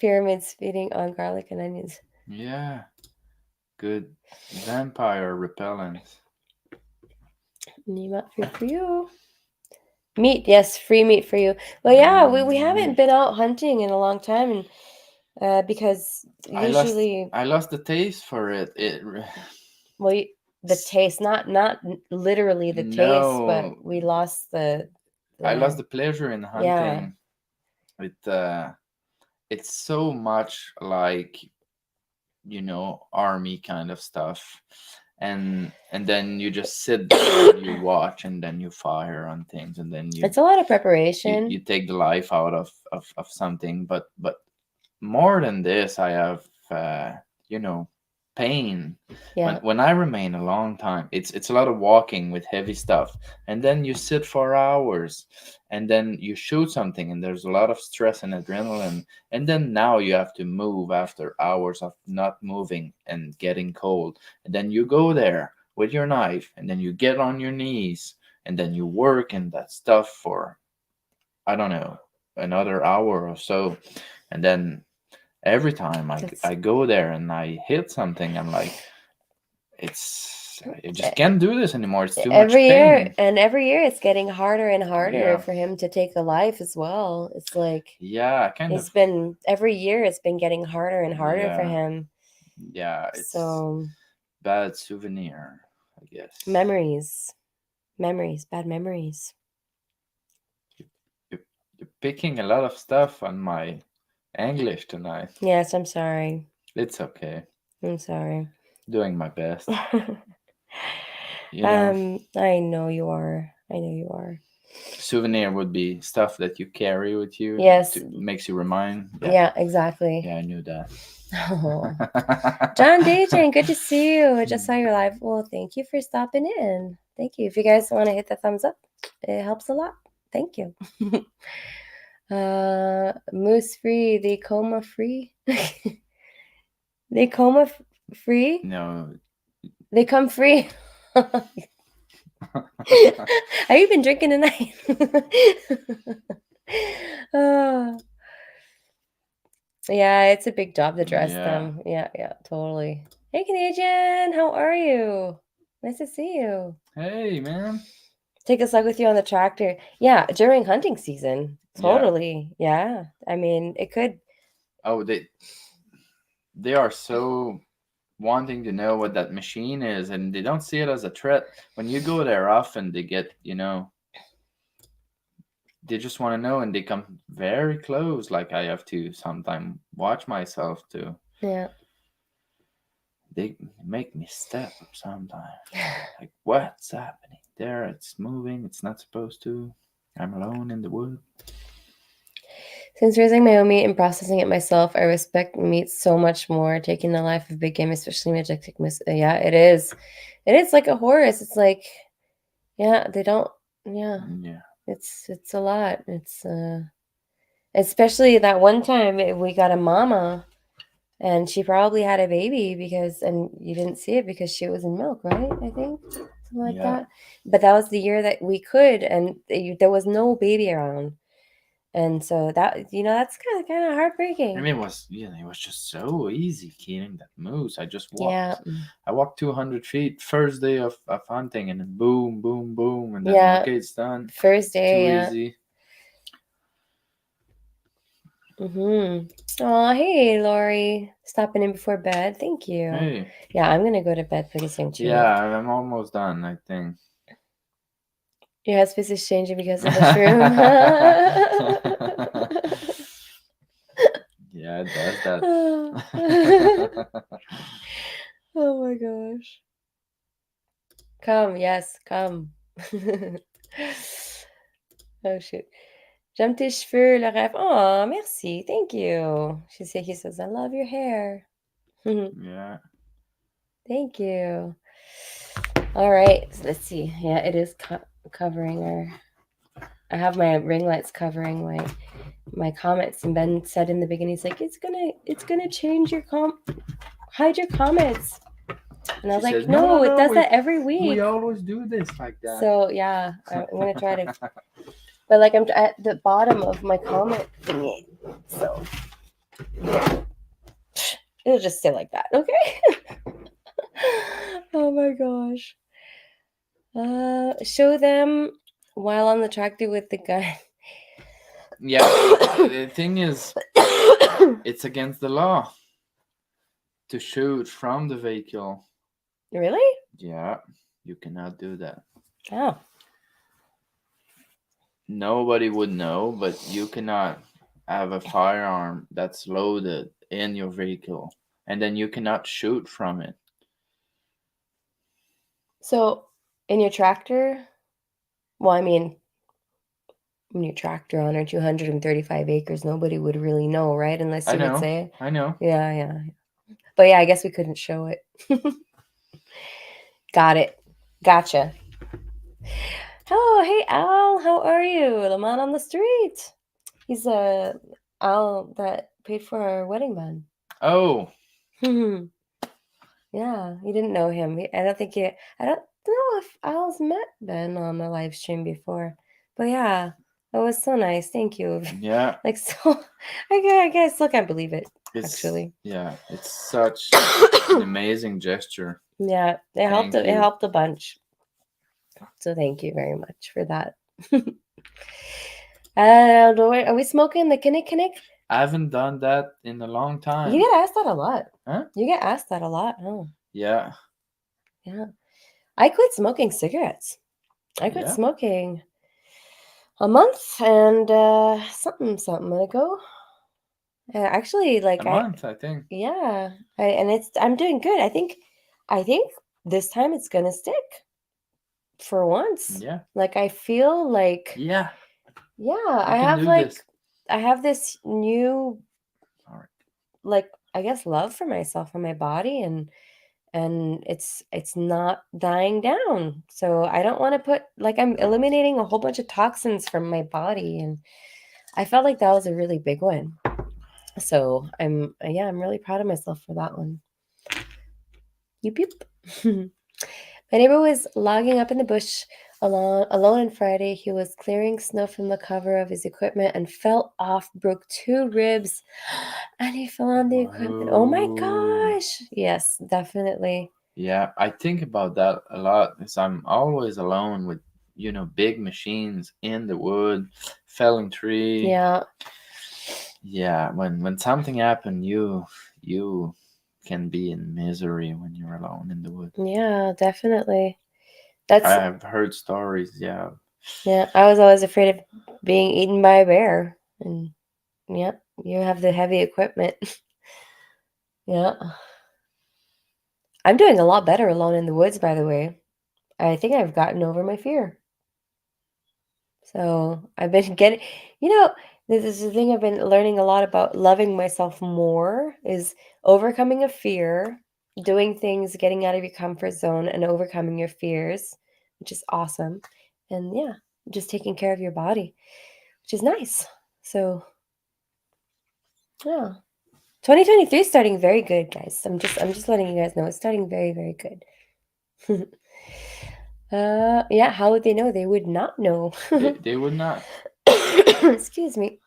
Pyramids feeding on garlic and onions. Yeah, good vampire repellent. Not food for you. Meat, yes, free meat for you. Well, yeah, we haven't Meat. been out hunting in a long time, and because I lost usually, I lost the taste for it. well, the taste, not literally the taste, but No, we lost I lost the the pleasure in yeah. hunting. It's so much like, army kind of stuff, and then you just sit there and you watch, and then you fire on things, and then you It's a lot of you, preparation. you take the life out of something. But more than this, I have you know pain when Yeah, I remain a long time. It's a lot of walking with heavy stuff, and then you sit for hours, and then you shoot something, and there's a lot of stress and adrenaline, and then now you have to move after hours of not moving and getting cold, and then you go there with your knife, and then you get on your knees, and then you work in that stuff for, I don't know, another hour or so, and then every time it's I go there and I hit something, I'm like, I just can't do this anymore. It's too much pain. every year it's getting harder and harder Yeah, for him to take a life as well. It's like yeah, kind of. it's been every year it's been getting harder and harder for Yeah, him. yeah. It's So bad souvenir, I guess. memories, memories, bad memories. You, you're picking a lot of stuff on my English tonight. Yes, I'm sorry. It's okay. I'm sorry. Doing my best. You know, I know you are. I know you are. souvenir would be stuff that you carry with you Yes. to makes you remind. Yeah, Yeah, exactly. yeah, I knew that. Oh. John Dayton, good to see you. I just saw your live. Well, thank you for stopping in. Thank you. If you guys want to hit the thumbs up, it helps a lot. Thank you. Moose free, the coma free. They coma free? No. They come free. Have you been drinking tonight? Oh, yeah, it's a big job to dress Yeah. them. Yeah, yeah, totally. Hey, Canadian, how are you? Nice to see you. Hey, man. Take a slug with you on the tractor. Yeah, during hunting season. Yeah. Totally. Yeah. I mean, it could. Oh, they are so wanting to know what that machine is, and they don't see it as a threat. When you go there often, they get, they just want to know, and they come very close. Like, I have to sometimes watch myself to. Yeah. They make me step sometimes. Like, what's happening there? It's moving. It's not supposed to. I'm alone in the wood. Since raising my own meat and processing it myself, I respect meat so much more. Taking the life of big game, especially majestic. Yeah, it is. It is like a horse. It's like, yeah, they don't. Yeah, Yeah. it's a lot. It's especially that one time we got a mama, and she probably had a baby because, and you didn't see it because she was in milk, right? I think something like Yeah. that. But that was the year that we could, and there was no baby around. And so that, that's kind of I heartbreaking. mean, it was just so easy killing that moose. Yeah. I walked 200 feet first day of hunting, and then boom, boom, boom, and then Yeah. okay, it's done. First It's day, too yeah. easy. Mm-hmm. Oh, hey, Lori. Stopping in before bed. Thank you. Hey, Yeah, I'm gonna go to bed pretty soon too. yeah, I'm almost done, I think. Your headspace is changing because of the shroom. Yeah, it does that. Oh my gosh. Come, yes, come. Oh shoot. J'aime tes cheveux, le rêve. Oh, merci. Thank you. He says, I love your hair. Yeah. Thank you. All right. So let's see. Yeah, it is covering our. I have my ring lights covering my comments, and Ben said in the beginning, he's like, it's gonna change your hide your comments, and I She was like, said, "No, no, no, it no. does We that every we week. always do this like that." So yeah, I'm gonna try to. But like I'm at the bottom of my comment thingy, so it'll just stay like that, okay? Oh my gosh. Show them while on the tractor with the guy. Yeah, the thing is, it's against the law to shoot from the vehicle. Really? Yeah, you cannot do that. Oh. Nobody would know, but you cannot have a firearm that's loaded in your vehicle, and then you cannot shoot from it. So in your tractor, well, I mean, in your tractor on our 235 acres, nobody would really know, right? Unless I you would know, say it. I know. Yeah, yeah. But yeah, I guess we couldn't show it. Got it. Gotcha. Oh, hey Al, how are you? The man on the street. He's Al that paid for our wedding band. Oh, Yeah, you didn't know him. I don't think you. I don't know if Al's met Ben on the live stream before, but yeah, that was so nice. Thank you. yeah. Like so, I guess I still can't believe it. Actually, It's such an amazing gesture. yeah, it helped. Thank It you. helped a bunch. So thank you very much for that. Are we smoking the kinnick? I haven't done that in a long You time. get asked that a lot. Huh? You get asked that a lot. Oh, Yeah. yeah. I quit smoking cigarettes. I quit Yeah. smoking a month and something ago. Actually, A like month, I think. yeah, I'm doing good. I think this time it's gonna stick for once. Yeah. Like I feel like Yeah. yeah, You can do this. I have this new All right. like I guess love for myself and my body and it's not dying down. So I don't want to put like I'm eliminating a whole bunch of toxins from my body and I felt like that was a really big one. So I'm really proud of myself for that one. Yoop yoop. My neighbor was logging up in the bush alone on Friday. He was clearing snow from the cover of his equipment and fell off, broke two ribs, and he fell on the equipment. Oh my Whoa. gosh. Yes, definitely. Yeah, I think about that a lot because I'm always alone with, big machines in the wood, felling tree. Yeah. Yeah, when something happened, you can be in misery when you're alone in the wood. Yeah, definitely. I That's have heard stories. Yeah. yeah, I was always afraid of being eaten by a bear. And yeah, you have the heavy equipment. Yeah. I'm doing a lot better alone in the woods, by the way. I think I've gotten over my fear. So I've been getting, you know, this is the thing I've been learning a lot about loving myself more is overcoming a fear, doing things, getting out of your comfort zone and overcoming your fears, which is awesome. And yeah, just taking care of your body, which is nice. So yeah. 2023 is starting very good, guys. I'm just letting you guys know it's starting very, very good. Yeah, how would they know? They would not know. They would not. Excuse me.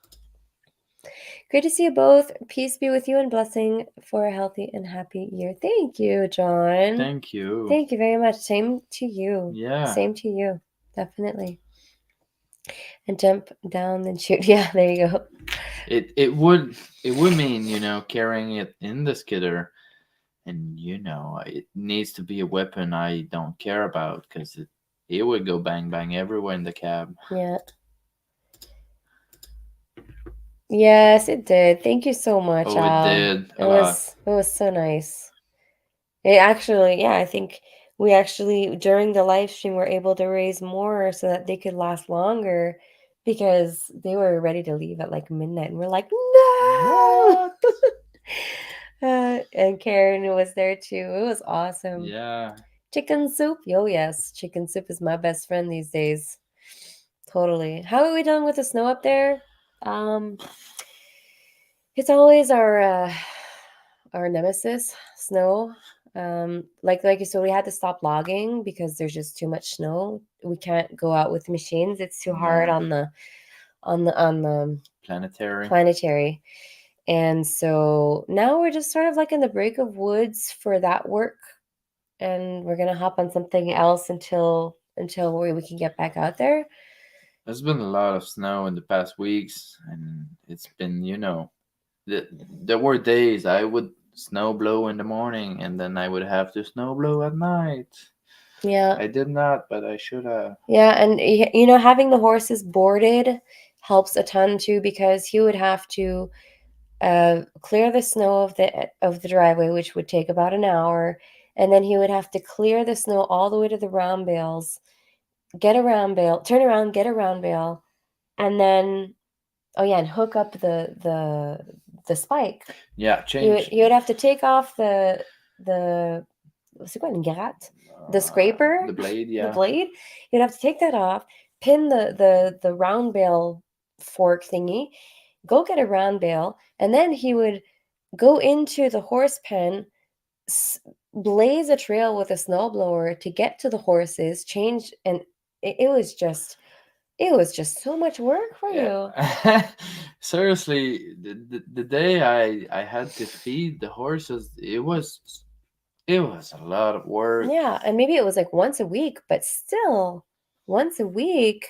Great to see you both. Peace be with you and blessing for a healthy and happy year. Thank you, John. Thank you. Thank you very much. Same to you. Yeah. Same to you. Definitely. And jump down and shoot. Yeah, there you go. It would mean, carrying it in the skidder, and it needs to be a weapon I don't care about because it would go bang bang everywhere in the cab. Yeah. Yes, it did. Thank you so much, Oh, it Al. did a lot. It was so nice. It actually, yeah, I think we actually during the live stream were able to raise more so that they could last longer because they were ready to leave at like midnight, and we're like, no. What? And Karen was there too. It was awesome. Yeah. Chicken soup? Oh, yes. Chicken soup is my best friend these days. Totally. How are we done with the snow up there? Um, it's always our nemesis, snow. Like you said, we had to stop logging because there's just too much snow. We can't go out with machines. It's too hard Yeah. on the Planetary. planetary. And so now we're just sort of like in the break of woods for that work, and we're gonna hop on something else until we can get back out there. There's been a lot of snow in the past weeks, and it's been, there were days I would snow blow in the morning, and then I would have to snow blow at night. Yeah, I did not, but I should have. yeah, and having the horses boarded helps a ton too, because he would have to clear the snow of the driveway, which would take about an hour, and then he would have to clear the snow all the way to the round bales, get a round bale, turn around, get a round bale, and then oh yeah, and hook up the spike. Yeah, He would change he would have to take off the what's it called? Garat? The scraper, the blade. the Yeah, blade. He'd have to take that off, pin the round bale fork thingy, go get a round bale, and then he would go into the horse pen, blaze a trail with a snowblower to get to the horses, change, and it was just so much work for you. yeah. Seriously, the day I had to feed the horses, it was a lot of work. Yeah, and maybe it was like once a week, but still, once a week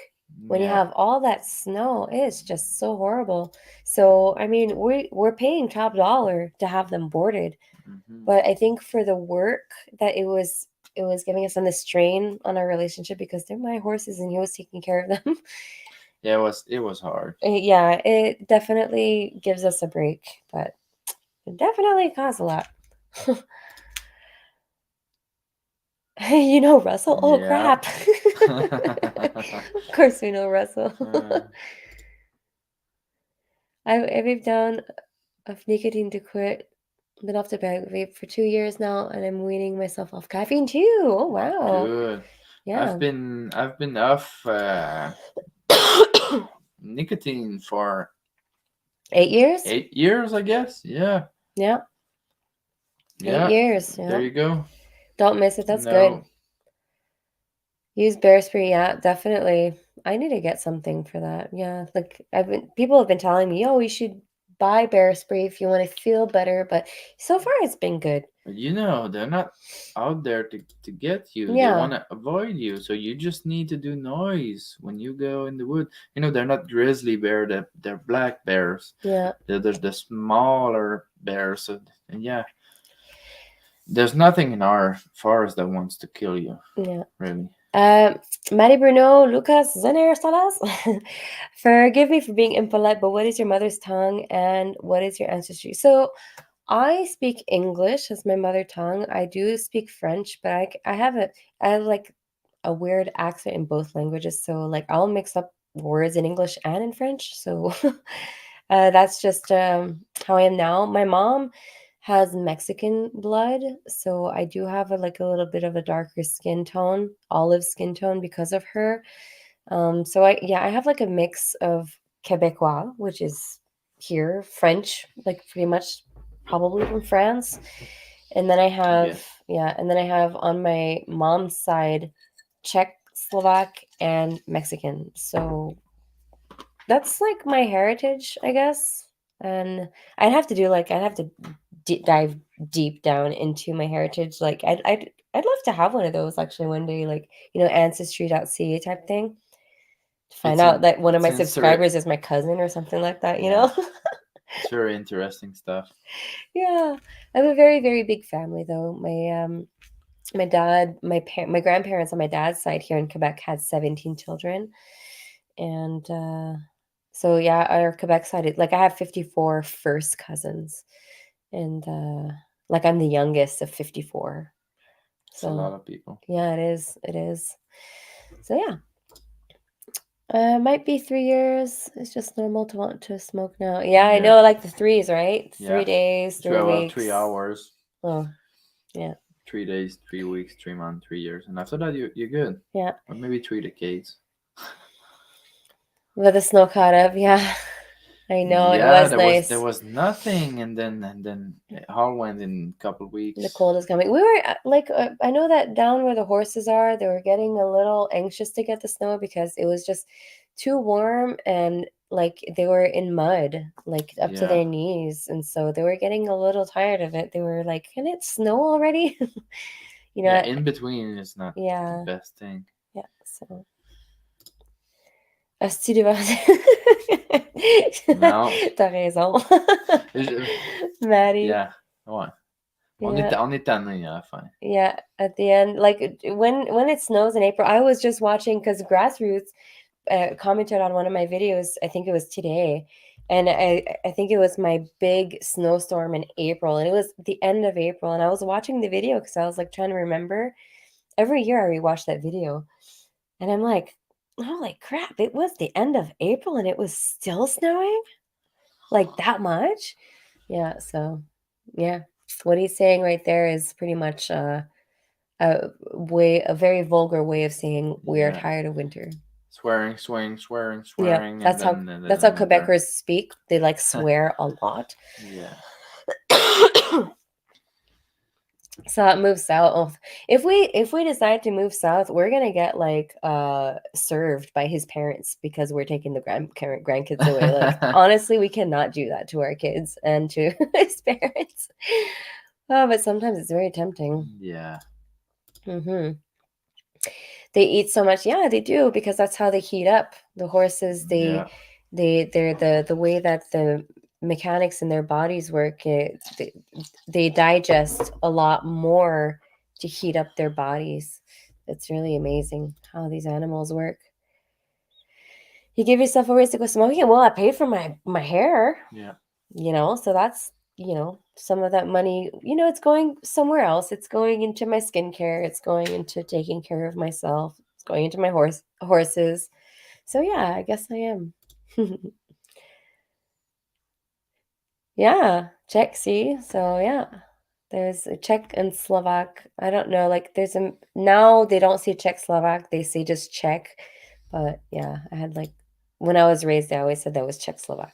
when you Yeah. have all that snow, it's just so horrible. So, I mean, we're paying top dollar to have them boarded, Hmm. but I think for the work that it was giving us on the strain on our relationship, because they're my horses and he was taking care of them. Yeah, it was hard. Yeah, it definitely gives us a break, but it definitely costs a lot. Russell? Oh, Yeah. crap. Of course we know Russell. Uh, I vaped down of nicotine to quit. Been off the bag vape for 2 years now, and I'm weaning myself off caffeine too. Oh wow, Good. I've yeah. been I've been off nicotine for 8 years? 8 years, I guess. Yeah. Yeah, eight Yeah. years. There Yeah, you go. don't miss it. That's good. No. Use bear spray. Yeah, definitely. I need to get something for that. Yeah, like people have been telling me, oh, you should buy bear spray if you want to feel better. But so far, it's been good. But they're not out there to get you. They Yeah, want to avoid you. So you just need to do noise when you go in the wood. They're not grizzly bear. They're black bears. yeah, There's the smaller bears. So, and yeah, there's nothing in our forest that wants to kill you, yeah. really. Um, Maddie Bruno, Lucas, Zener Salas. Forgive me for being impolite, but what is your mother's tongue and what is your ancestry? So, I speak English as my mother tongue. I do speak French, but I have like a weird accent in both languages. So, like, I'll mix up words in English and in French. So, that's just how I am now. My mom has Mexican blood, so I do have like a little bit of a darker skin tone, olive skin tone because of her. So I have like a mix of Quebecois, which is here, French, like pretty much probably from France. And then I I have, guess. yeah, and then I have on my mom's side Czech, Slovak, and Mexican. So that's like my heritage, I guess. And I'd have to dive deep down into my heritage. Like I'd love to have one of those actually one day, like ancestry.ca type thing, to find It's out in that one of it's my in Sur- subscribers is my cousin or something like that. Yeah, it's very interesting stuff. Yeah, I have a very very big family though. My dad, my grandparents on my dad's side here in Quebec had 17 children, and so yeah, our Quebec side, like I have 54 first cousins, and like I'm the youngest of 54. It's a So lot of people. yeah, it is. It is. So yeah. Might be 3 years. It's just normal to want to smoke now. Yeah, I Yeah, know, like the threes, right? 3 yeah. days, 3 Well, three weeks. hours, Oh, yeah, 3 days, 3 weeks, 3 months, 3 years, and after that you're good. yeah. Or maybe 3 decades. With the snow caught up, yeah. I know it Yeah, was there nice. was nothing, and then it all went in a couple of The weeks. cold is coming. We were like, I know that down where the horses are, they were getting a little anxious to get the snow because it was just too warm and like they were in mud, like up to Yeah, their knees. And so they were getting a little tired of it. They were like, can it snow already? You yeah. know, In between is not the yeah, best thing. yeah. So, asti de No, T'as raison. Je- Maddie. yeah. Ouais. Yeah. On est tanné à la fin. Yeah, at the end, like when it snows in April, I was just watching because Grassroots commented on one of my videos. I think it was today, and I think it was my big snowstorm in April, and it was the end of April, and I was watching the video because I was like trying to remember. Every year I rewatch that video, and I'm like, holy crap! It was the end of April, and it was still snowing like that much. Yeah, so yeah, what he's saying right there is pretty much a very vulgar way of saying we are Yeah. tired of winter. Swearing, swearing, swearing, Yeah, swearing, and then that's how winter. Quebecers speak. They like swear a lot. Yeah. So that moves south. If we decide to move south, we're gonna get like served by his parents because we're taking the grandkids away. Like honestly, we cannot do that to our kids and to his parents. Oh, but sometimes it's very tempting. Yeah. Hmm. They eat so much. Yeah, they do because that's how they heat up. The horses, Yeah. they're the way that the mechanics in their bodies work. They digest a lot more to heat up their bodies. It's really amazing how these animals work. You give yourself a raise to go smoking. Well, I paid for my hair, Yeah. so that's some of that money. It's going somewhere else. It's going into my skincare. It's going into taking care of myself. It's going into my horses. So yeah, I guess I am. Yeah, Czech. See, so yeah, there's a Czech and Slovak. I don't know. Like, there's a now they don't say Czech Slovak. They say just Czech. But yeah, I had like when I was raised, I always said that was Czech Slovak.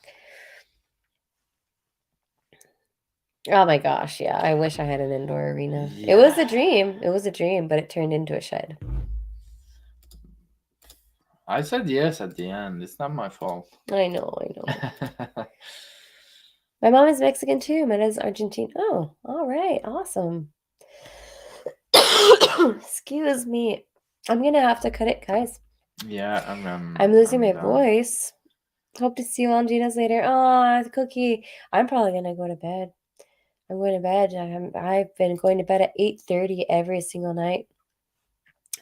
Oh my gosh, yeah. I wish I had an indoor arena. It was Yeah. a dream. It was a dream, but it turned into a shed. I said yes at the end. It's not my fault. I know, I know. My mom is Mexican too. My dad's Argentine. Oh, all right. Awesome. Excuse me. I'm gonna have to cut it, guys. Yeah, I'm losing I'm my done. voice. Hope to see you on Gina's later. Oh, Cookie. I'm probably gonna go to bed. I'm going to bed. I've been going to bed at 8:30 every single night.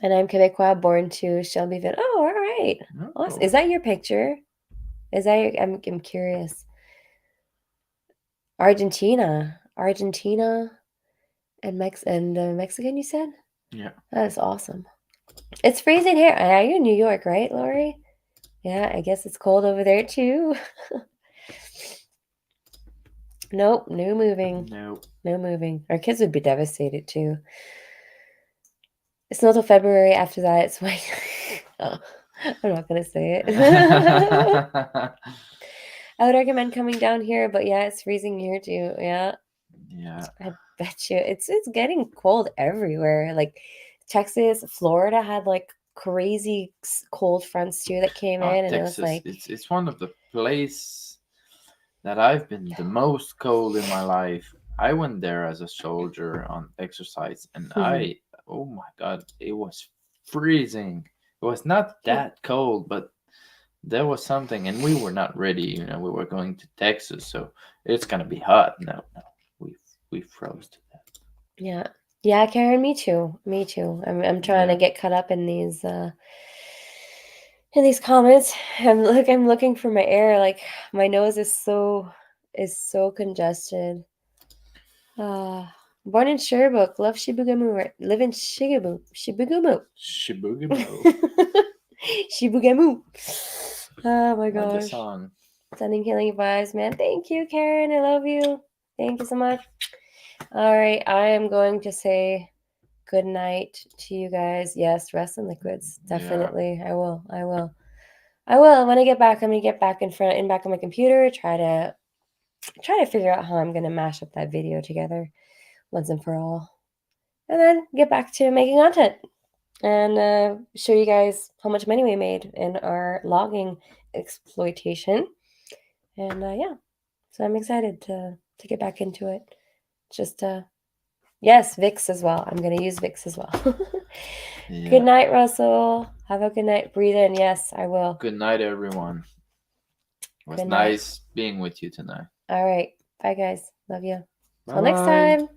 And I'm Quebecois, born to Shelbyville. Oh, all right. Awesome. Oh. Is that your picture? I'm curious. Argentina and Mexican, you said? Yeah. That is awesome. It's freezing here. You're in New York, right, Lori? Yeah, I guess it's cold over there too. Nope, no moving. Nope. No moving. Our kids would be devastated too. It's not till February. After that, it's like, oh, I'm not gonna say it. I would recommend coming down here, but yeah, it's freezing here too. Yeah, Yeah. I bet you it's getting cold everywhere. Like Texas, Florida had like crazy cold fronts too that came in, and it was Texas. like, It's one of the place that I've been the most cold in my life. I went there as a soldier on exercise, and oh my god, it was freezing. It was not that cold, but there was something, and we were not ready. We were going to Texas, so it's gonna be hot. No, no, we we froze to death. yeah, yeah, Karen, me too, me too. I'm trying to Yeah, get caught up in these comments. I'm looking for my air. Like my nose is so congested. Born in Sherbrooke, love Shibugamu, live in Shibugamu. Shibugamo. Shibugamu. Oh my Like the gosh. song. Sending healing vibes, man. Thank you, Karen. I love you. Thank you so much. All right. I am going to say good night to you guys. Yes, rest in liquids. Yeah. Definitely. I will. I will. I will. When I get back, I'm gonna get back back on my computer, try to figure out how I'm gonna mash up that video together once and for all. And then get back to making content and show you guys how much money we made in our logging exploitation. And yeah, so I'm excited to get back into it. Just yes, Vix as well. I'm gonna use Vix as well. Good Yeah. night, Russell. Have a good night. Breathe in. Yes, I will. Good night, everyone. It was Good night. nice being with you tonight. All right. Bye, guys. Love you. Bye Till next bye. time.